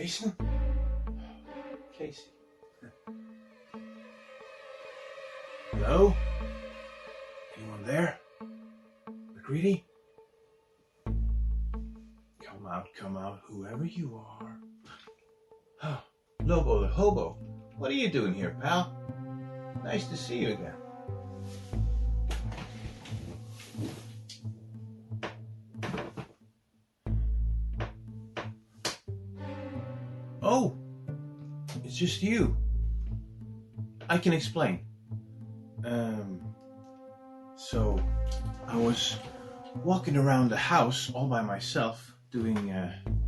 Jason? Casey. Hello? Anyone there? McGreedy? Come out, whoever you are. Oh, Lobo the Hobo, what are you doing here, pal? Nice to see you again. Oh, it's just you. I can explain. So I was walking around the house all by myself doing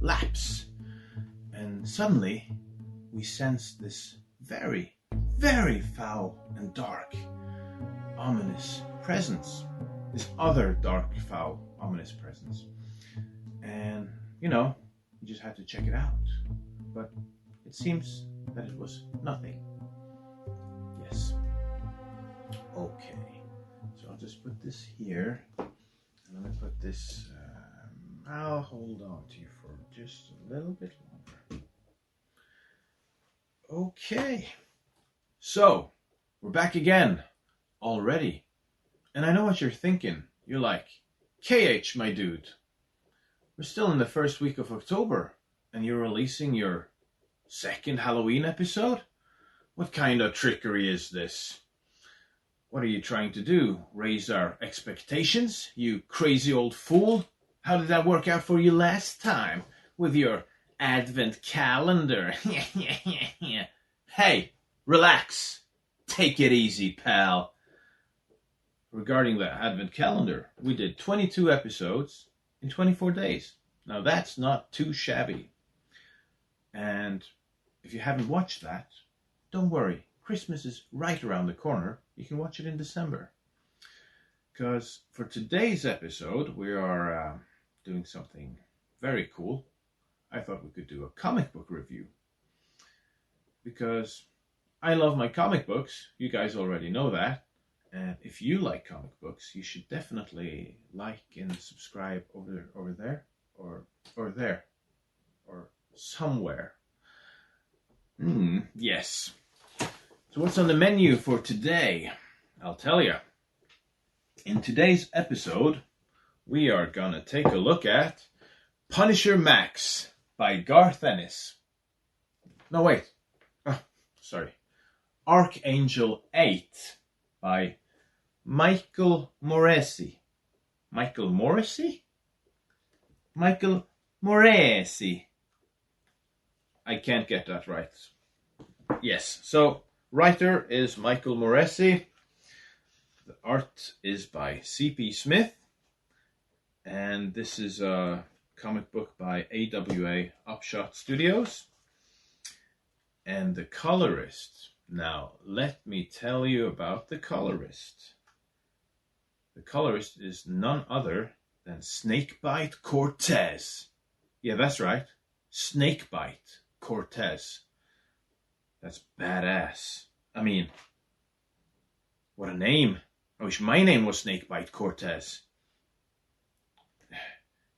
laps, and suddenly we sensed this very, very foul and dark, ominous presence. This other dark, foul, ominous presence. And, you just had to check it out. But it seems that it was nothing. Yes. Okay. So I'll just put this here. And I'm going to put this... I'll hold on to you for just a little bit longer. Okay. So, we're back again. Already. And I know what you're thinking. You're like, KH, my dude. We're still in the first week of October. And you're releasing your second Halloween episode? What kind of trickery is this? What are you trying to do? Raise our expectations? You crazy old fool? How did that work out for you last time? With your advent calendar? Hey, relax. Take it easy, pal. Regarding the advent calendar, we did 22 episodes in 24 days. Now that's not too shabby. And if you haven't watched that, don't worry. Christmas is right around the corner. You can watch it in December. Because for today's episode, we are doing something very cool. I thought we could do a comic book review. Because I love my comic books. You guys already know that. And if you like comic books, you should definitely like and subscribe over there. Or there. Or somewhere. Yes. So what's on the menu for today? I'll tell you. In today's episode, we are gonna take a look at Punisher Max by Garth Ennis. No, wait. Sorry. Archangel 8 by Michael Moreci. Michael Moreci? Michael Moreci. I can't get that right. Yes, so writer is Michael Moreci. The art is by C.P. Smith. And this is a comic book by AWA Upshot Studios. And the colorist. Now, let me tell you about the colorist. The colorist is none other than Snakebite Cortez. Yeah, that's right. Snakebite Cortez. That's badass. I mean, what a name. I wish my name was Snakebite Cortez.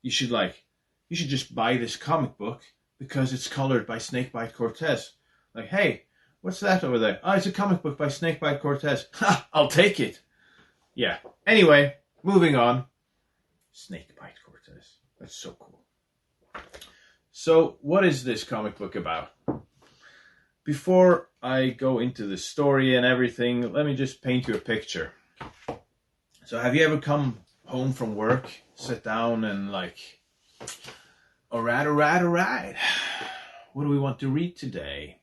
You should just buy this comic book because it's colored by Snakebite Cortez. Like, hey, what's that over there? Oh, it's a comic book by Snakebite Cortez. Ha! I'll take it. Yeah. Anyway, moving on. Snakebite Cortez. That's so cool. So, what is this comic book about? Before I go into the story and everything, let me just paint you a picture. So, have you ever come home from work, sit down and like, all right. What do we want to read today?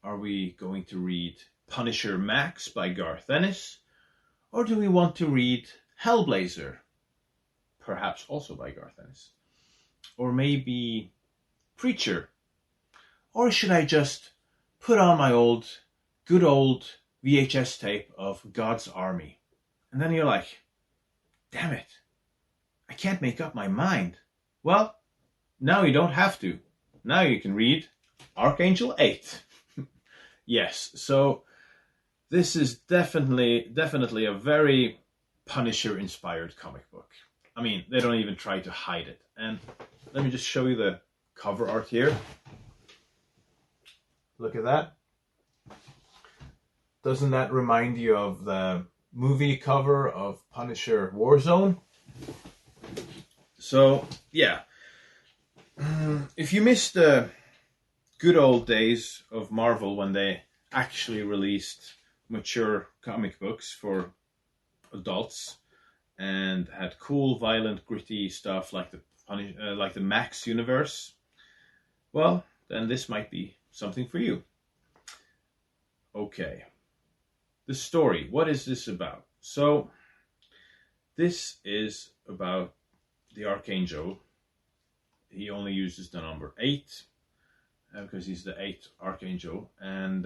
Are we going to read Punisher Max by Garth Ennis? Or do we want to read Hellblazer? Perhaps also by Garth Ennis. Or maybe Preacher? Or should I just put on my good old VHS tape of God's Army? And then you're like, damn it, I can't make up my mind. Well, now you don't have to. Now you can read Archangel 8. Yes, so this is definitely a very Punisher-inspired comic book. I mean, they don't even try to hide it. And let me just show you the cover art here. Look at that. Doesn't that remind you of the movie cover of Punisher Warzone? So, yeah. If you missed the good old days of Marvel when they actually released mature comic books for adults and had cool, violent, gritty stuff like the Max universe, well, then this might be something for you. Okay. The story. What is this about? So, this is about the Archangel. He only uses the number 8 because he's the 8th Archangel, and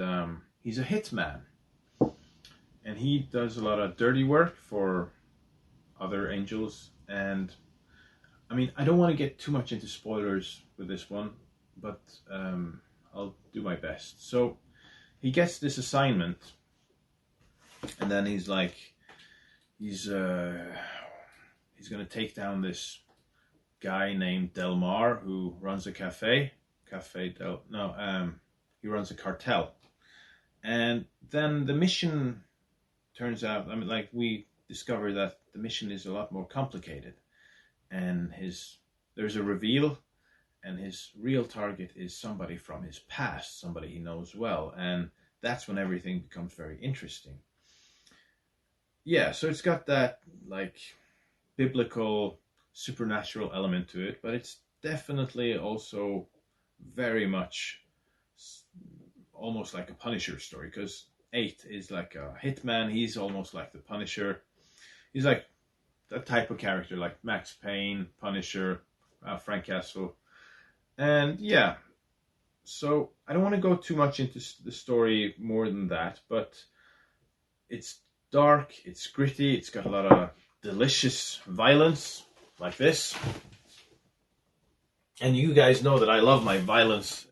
he's a hitman. And he does a lot of dirty work for other angels. And I mean, I don't want to get too much into spoilers with this one, but I'll do my best. So he gets this assignment, and then he's like, he's going to take down this guy named Delmar who runs a he runs a cartel. And then the mission turns out, I mean, like, we discover that the mission is a lot more complicated, and there's a reveal, and his real target is somebody from his past, somebody he knows well, and that's when everything becomes very interesting. Yeah, so it's got that, like, biblical, supernatural element to it, but it's definitely also very much almost like a Punisher story, because 8 is like a hitman. He's almost like the Punisher. He's like that type of character, like Max Payne, Punisher, Frank Castle. And yeah, so I don't want to go too much into the story more than that, but it's dark, it's gritty, it's got a lot of delicious violence, like this. And you guys know that I love my violence.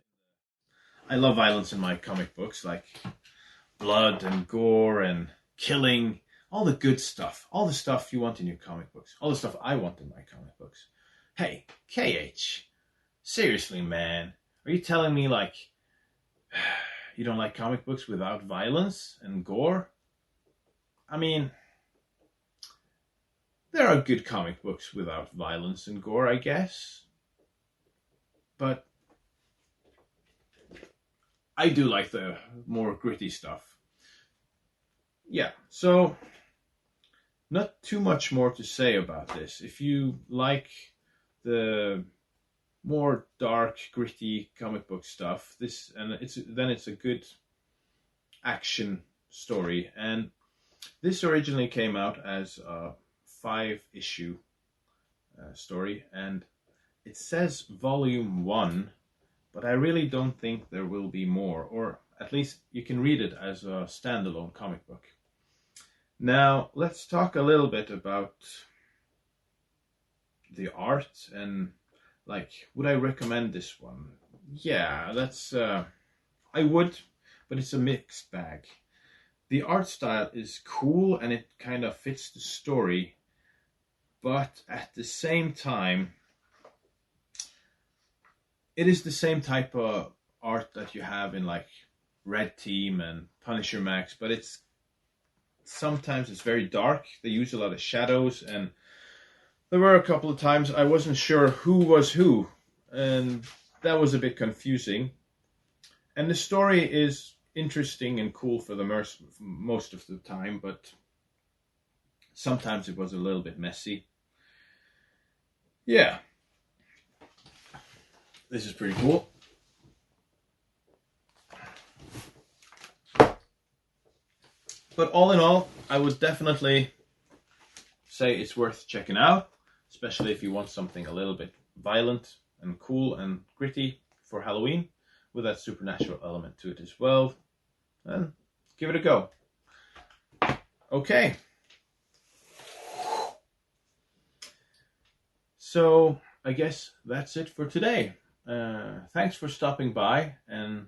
I love violence in my comic books, like blood and gore and killing, all the good stuff, all the stuff you want in your comic books, all the stuff I want in my comic books. Hey, KH, seriously, man, are you telling me, like, you don't like comic books without violence and gore? I mean, there are good comic books without violence and gore, I guess. But I do like the more gritty stuff. Yeah, so not too much more to say about this. If you like the more dark, gritty comic book stuff, it's a good action story. And this originally came out as a 5-issue story, and it says volume 1, but I really don't think there will be more, or at least you can read it as a standalone comic book. Now, let's talk a little bit about the art and, like, would I recommend this one? Yeah, I would, but it's a mixed bag. The art style is cool and it kind of fits the story, but at the same time, it is the same type of art that you have in, like, Red Team and Punisher Max, but sometimes it's very dark. They use a lot of shadows, and there were a couple of times I wasn't sure who was who, and that was a bit confusing. And the story is interesting and cool for the most of the time, but sometimes it was a little bit messy. Yeah. This is pretty cool. But all in all, I would definitely say it's worth checking out, especially if you want something a little bit violent and cool and gritty for Halloween, with that supernatural element to it as well. And give it a go. Okay. So I guess that's it for today. Thanks for stopping by, and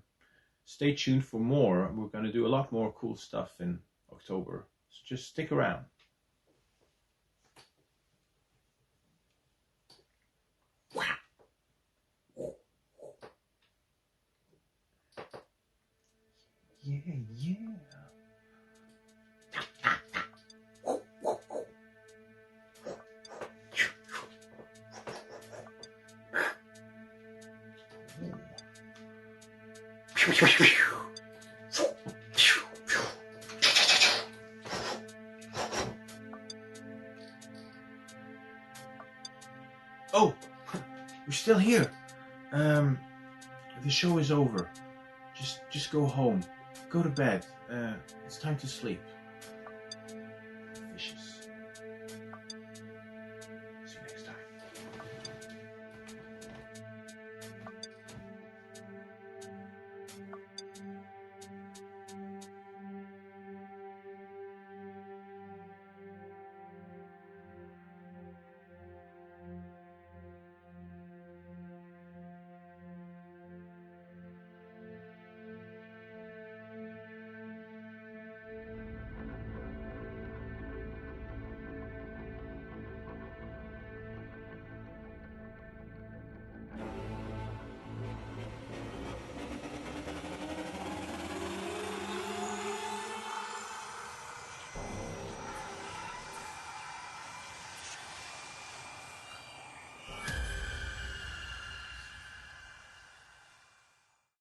stay tuned for more. We're going to do a lot more cool stuff in October, so just stick around. Oh, you're still here. The show is over. Just go home. Go to bed. It's time to sleep.